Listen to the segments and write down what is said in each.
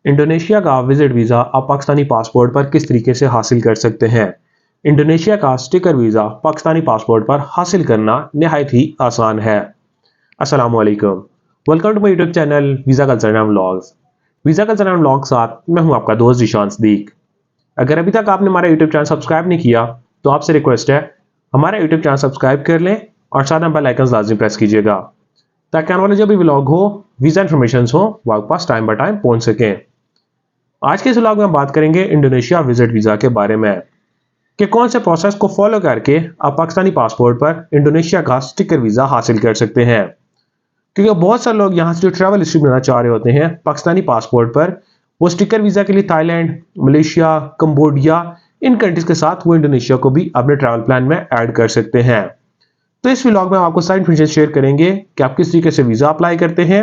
Indonesia का visit visa आप Pakistani passport पर किस तरीके से हासिल कर सकते हैं। इंडोनेशिया का स्टिकर वीज़ा पाकिस्तानी पासपोर्ट पर हासिल करना नहायत ही आसान है। अस्सलाम वालेकुम, welcome to my YouTube channel visa culture and vlogs. Visa culture and vlog साथ मैं हूं आपका दोस्त जीशान सदीक। अगर अभी तक आपने हमारा यूट्यूब चैनल सब्सक्राइब नहीं किया तो आपसे रिक्वेस्ट है हमारा यूट्यूब चैनल सब्सक्राइब कर लें और साथ में बेल आइकन लाजमी प्रेस कीजिएगा ताकि आने वाले जो भी व्लॉग हो, वीज़ा इन्फॉर्मेशन हो, वो आपके पास टाइम बाय टाइम पहुंच सकें। आज के इस व्लॉग में हम बात करेंगे इंडोनेशिया विजिट वीज़ा के बारे में कि कौन से प्रोसेस को फॉलो करके आप पाकिस्तानी पासपोर्ट पर इंडोनेशिया का स्टिकर वीज़ा हासिल कर सकते हैं। क्योंकि बहुत सारे लोग यहाँ से जो ट्रैवल हिस्ट्री बनाना चाह रहे होते हैं पाकिस्तानी पासपोर्ट पर, वो स्टिकर वीज़ा के लिए थाईलैंड, मलेशिया, कंबोडिया, इन कंट्रीज के साथ वो इंडोनेशिया को भी अपने ट्रैवल प्लान में ऐड कर सकते हैं। तो इस व्लॉग में हम आपको सारी इन्फॉर्मेशन शेयर करेंगे कि आप किस तरीके से वीज़ा अप्लाई करते हैं,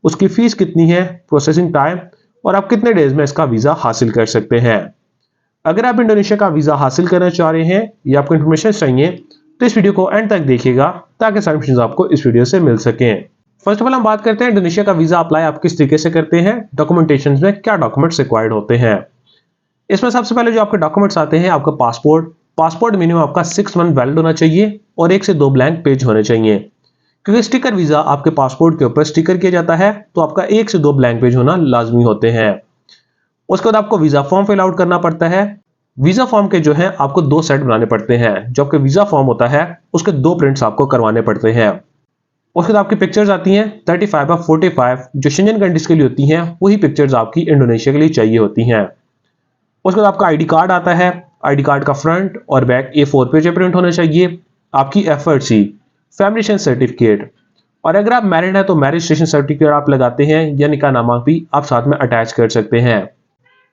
उसकी फीस कितनी है, प्रोसेसिंग टाइम और आप कितने डेज में इसका वीज़ा हासिल कर सकते हैं। अगर आप इंडोनेशिया का वीज़ा हासिल करना चाह रहे हैं या आपको इन्फॉर्मेशन चाहिए तो इस वीडियो को एंड तक देखिएगा ताकि सारी इन्फॉर्मेशन आपको इस वीडियो से मिल सकें। फर्स्ट ऑफ ऑल हम बात करते हैं इंडोनेशिया का वीज़ा अप्लाई आप किस तरीके से करते हैं, डॉक्यूमेंटेशन में क्या डॉक्यूमेंट्स रिक्वायर्ड होते हैं। इसमें सबसे पहले जो आपके डॉक्यूमेंट्स आते हैं, आपका पासपोर्ट मिनिमम आपका 6 मंथ वैलिड होना चाहिए और 1 से 2 ब्लैंक पेज होने चाहिए। क्योंकि स्टिकर वीज़ा आपके पासपोर्ट के ऊपर स्टिकर किया जाता है तो आपका 1 से 2 ब्लैंक पेज होना लाजमी होते हैं। उसके बाद आपको वीज़ा फॉर्म फिल आउट करना पड़ता है। वीज़ा फॉर्म के जो है आपको 2 सेट बनाने पड़ते हैं। जो आपके वीज़ा फॉर्म होता है उसके 2 प्रिंट्स आपको करवाने पड़ते हैं। उसके बाद आपकी पिक्चर्स आती हैं 35x45 जो शेंजन कंट्रीज के लिए होती हैं, वही पिक्चर्स आपकी इंडोनेशिया के लिए चाहिए होती हैं। उसके बाद आपका आईडी कार्ड आता है। आईडी कार्ड का फ्रंट और बैक A4 पेज प्रिंट होना चाहिए। आपकी FRC फैमिली सर्टिफिकेट, और अगर आप मैरिड हैं तो मैरिज रजिस्ट्रेशन सर्टिफिकेट आप लगाते हैं या निकाहनामा भी आप साथ में अटैच कर सकते हैं।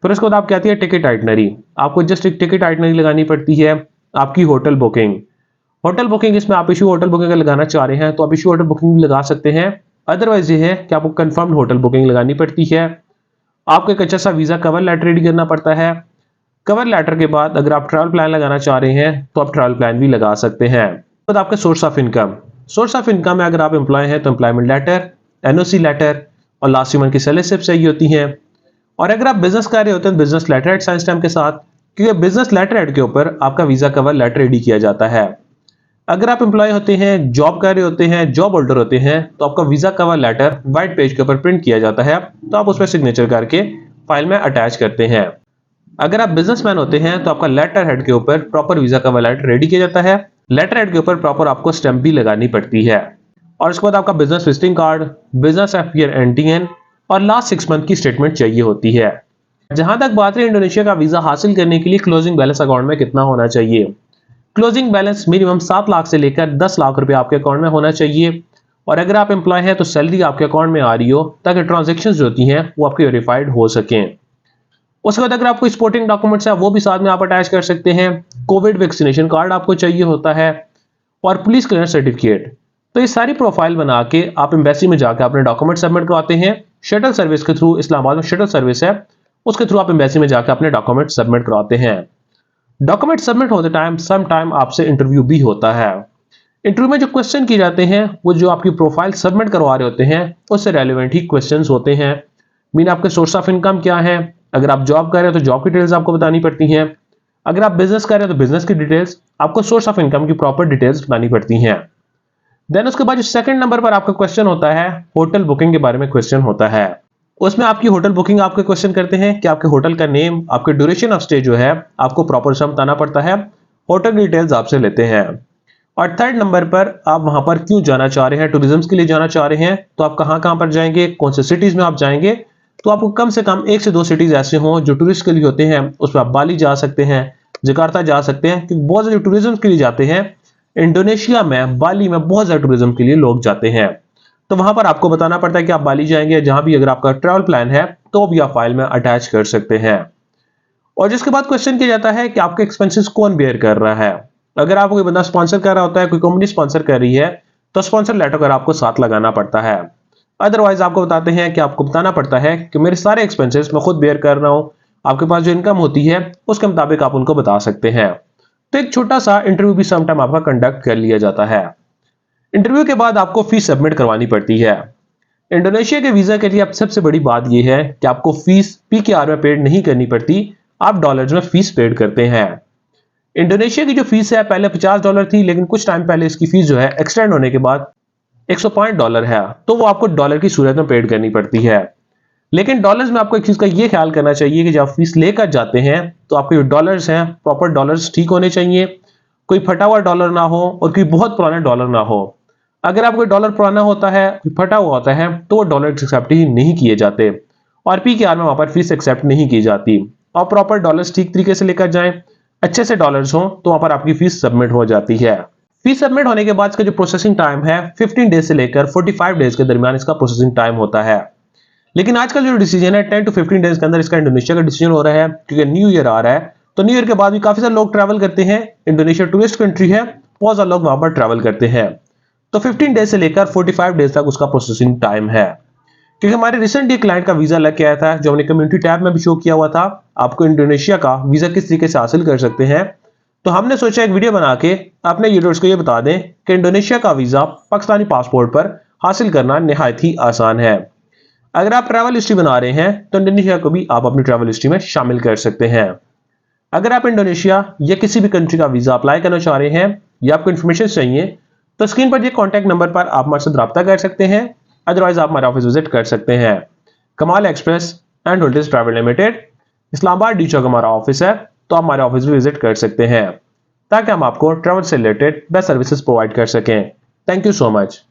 फिर उसके बाद आप कहती है टिकट आइटनरी, आपको जस्ट एक टिकट आइटनरी लगानी पड़ती है। आपकी होटल बुकिंग इसमें आप इशू होटल बुकिंग लगाना चाह रहे हैं तो आप इशू होटल बुकिंग भी लगा सकते हैं। अदरवाइज ये है कि आपको कंफर्म्ड होटल बुकिंग लगानी पड़ती है। आपको एक अच्छा सा वीज़ा कवर लेटर रेडी करना पड़ता है। कवर लेटर के बाद अगर आप ट्रैवल प्लान लगाना चाह रहे हैं तो आप ट्रैवल प्लान भी लगा सकते हैं। तो आपका सोर्स ऑफ इनकम में अगर आप एम्प्लॉय हैं तो एम्प्लॉयमेंट लेटर, NOC लेटर और लास्ट मंथ की सैलरी स्लिप चाहिए होती हैं। और अगर आप बिजनेस कर रहे होते हैं business letterhead sign stamp के साथ, क्योंकि बिजनेस लेटर हेड के ऊपर आपका वीज़ा कवर लेटर रेडी किया जाता है। अगर आप एम्प्लॉय होते हैं, जॉब कर रहे होते हैं, जॉब होल्डर होते हैं, तो आपका visa cover letter white page के ऊपर प्रिंट किया जाता है, तो आप उस पर सिग्नेचर करके फाइल में अटैच करते हैं। अगर आप बिजनेसमैन होते हैं तो आपका लेटर हेड के ऊपर proper visa cover letter ready किया जाता है। लेटर हेड के ऊपर प्रॉपर आपको स्टैम्प भी लगानी पड़ती है। और उसके बाद आपका business visiting card, business FPR NTN और लास्ट 6 मंथ की स्टेटमेंट चाहिए होती है। जहां तक बात है इंडोनेशिया का वीज़ा हासिल करने के लिए क्लोजिंग बैलेंस अकाउंट में कितना होना चाहिए। क्लोजिंग बैलेंस मिनिमम 7 लाख से लेकर 10 लाख रुपए आपके अकाउंट में होना चाहिए। और अगर आप एम्प्लॉय हैं तो सैलरी आपके अकाउंट में आ रही हो ताकि ट्रांजेक्शन जो होती हैं वो आपकी वेरीफाइड हो सकें। उसके बाद अगर आपको सपोर्टिंग डॉक्यूमेंट्स है वो भी साथ में आप अटैच कर सकते हैं। कोविड वैक्सीनेशन कार्ड आपको चाहिए होता है और पुलिस क्लियरेंस सर्टिफिकेट। तो ये सारी प्रोफाइल बना के आप एम्बेसी में जाकर अपने डॉक्यूमेंट सबमिट करवाते हैं। शटल सर्विस के थ्रू, इस्लामाबाद में शटल सर्विस है, उसके थ्रू आप एम्बेसी में जाकर अपने डॉक्यूमेंट सबमिट करवाते हैं। डॉक्यूमेंट सबमिट होते टाइम सम टाइम आपसे इंटरव्यू भी होता है। इंटरव्यू में जो क्वेश्चन किए जाते हैं वो जो आपकी प्रोफाइल सबमिट करवा रहे होते हैं उससे रेलिवेंट ही क्वेश्चंस होते हैं। मीन आपके सोर्स ऑफ इनकम क्या है, अगर आप जॉब कर रहे हैं तो जॉब की डिटेल्स आपको बतानी पड़ती हैं। अगर आप बिजनेस कर रहे हैं तो बिजनेस की डिटेल्स, आपको सोर्स ऑफ इनकम की प्रॉपर डिटेल्स बतानी पड़ती हैं। देन उसके बाद जो सेकंड नंबर पर आपका क्वेश्चन होता है होटल बुकिंग के बारे में क्वेश्चन होता है। उसमें आपकी होटल बुकिंग आपके क्वेश्चन करते हैं कि आपके होटल का नेम, आपके ड्यूरेशन ऑफ स्टे जो है आपको प्रॉपर सम बताना पड़ता है। होटल डिटेल्स आपसे लेते हैं। और थर्ड नंबर पर आप वहां पर क्यों जाना चाह रहे हैं, टूरिज्म के लिए जाना चाह रहे हैं तो आप कहां पर जाएंगे, कौन से सिटीज में आप जाएंगे। तो आपको कम से कम 1 से 2 सिटीज ऐसे हों जो टूरिस्ट के लिए होते हैं। उस पर आप बाली जा सकते हैं, जकार्ता जा सकते हैं, क्योंकि बहुत ज्यादा टूरिज्म के लिए जाते हैं। इंडोनेशिया में बाली में बहुत ज्यादा टूरिज्म के लिए लोग जाते हैं। तो वहां पर आपको बताना पड़ता है कि आप बाली जाएंगे। जहां भी अगर आपका ट्रैवल प्लान है तो भी आप फाइल में अटैच कर सकते हैं। और जिसके बाद क्वेश्चन किया जाता है कि आपके एक्सपेंसेस कौन बेयर कर रहा है। अगर आपको कोई बंदा स्पॉन्सर कर रहा होता है, कोई कंपनी स्पॉन्सर कर रही है, तो स्पॉन्सर लेटर कर आपको साथ लगाना पड़ता है। अदरवाइज आपको बताते हैं कि आपको बताना पड़ता है कि मेरे सारे एक्सपेंसेस मैं खुद बेयर कर रहा हूं। आपके पास जो इनकम होती है उसके मुताबिक आप उनको बता सकते हैं। तो एक छोटा सा इंटरव्यू भी समटाइम आपका कंडक्ट कर लिया जाता है। इंटरव्यू के बाद आपको फीस सबमिट करवानी पड़ती है। इंडोनेशिया के वीजा के लिए अब सबसे बड़ी बात यह है कि आपको फीस PKR में पेड नहीं करनी पड़ती, आप डॉलर्स में फीस पेड करते हैं। इंडोनेशिया की जो फीस है पहले $50 थी, लेकिन कुछ टाइम पहले इसकी फीस जो है एक्सटेंड होने के बाद $105 है, तो वो आपको डॉलर की सूरत में पेड करनी पड़ती है। लेकिन डॉलर्स में आपको एक चीज का ये ख्याल करना चाहिए कि जब आप फीस लेकर जाते हैं तो आपके जो डॉलर्स हैं प्रॉपर डॉलर्स ठीक होने चाहिए, कोई फटा हुआ डॉलर ना हो और कोई बहुत पुराना डॉलर ना हो। अगर आपको डॉलर पुराना होता है, फटा हुआ होता है, तो वो डॉलर एक्सेप्ट ही नहीं किए जाते और PKR में वहां पर फीस एक्सेप्ट नहीं की जाती। और प्रॉपर डॉलर्स ठीक तरीके से लेकर जाएं, अच्छे से डॉलर्स हो, तो वहां पर आपकी फीस सबमिट हो जाती है। फीस सबमिट होने के बाद इसका जो प्रोसेसिंग टाइम है 15 डेज से लेकर 45 डेज के दरमियान इसका प्रोसेसिंग टाइम होता है। लेकिन आजकल जो डिसीजन है 10 to 15 डेज के अंदर इसका इंडोनेशिया का डिसीजन हो रहा है, क्योंकि न्यू ईयर आ रहा है। तो न्यू ईयर के बाद भी काफी सारे लोग ट्रैवल करते हैं। इंडोनेशिया टूरिस्ट कंट्री है, बहुत सारे लोग वहां पर ट्रैवल करते हैं। तो 15 डेज से लेकर 45 डेज तक उसका प्रोसेसिंग टाइम है। क्योंकि हमारे रिसेंट एक क्लाइंट का वीजा लग के आया था, जो हमने कम्युनिटी टैब में भी शो किया हुआ था, आपको इंडोनेशिया का वीजा किस तरीके से हासिल कर सकते हैं। तो हमने सोचा एक वीडियो बना के अपने यूजर्स को ये बता दें कि इंडोनेशिया का वीजा पाकिस्तानी पासपोर्ट पर हासिल करना निहायत ही आसान है। अगर आप ट्रैवल हिस्ट्री बना रहे हैं तो इंडोनेशिया को भी आप अपनी ट्रैवल हिस्ट्री में शामिल कर सकते हैं। अगर आप इंडोनेशिया या किसी भी कंट्री का वीजा अप्लाई करना चाह रहे हैं या आपको इन्फॉर्मेशन चाहिए, तो स्क्रीन पर ये कॉन्टैक्ट नंबर पर आप हमारे साथ रब्ता कर सकते हैं। अदरवाइज आप हमारे ऑफिस विजिट कर सकते हैं। Kamal express and hotels private limited, Islamabad D Chowk हमारा ऑफिस है, तो आप हमारे ऑफिस भी विजिट कर सकते हैं ताकि हम आपको ट्रैवल से रिलेटेड बेस्ट सर्विसेज प्रोवाइड कर सकें। Thank you so much.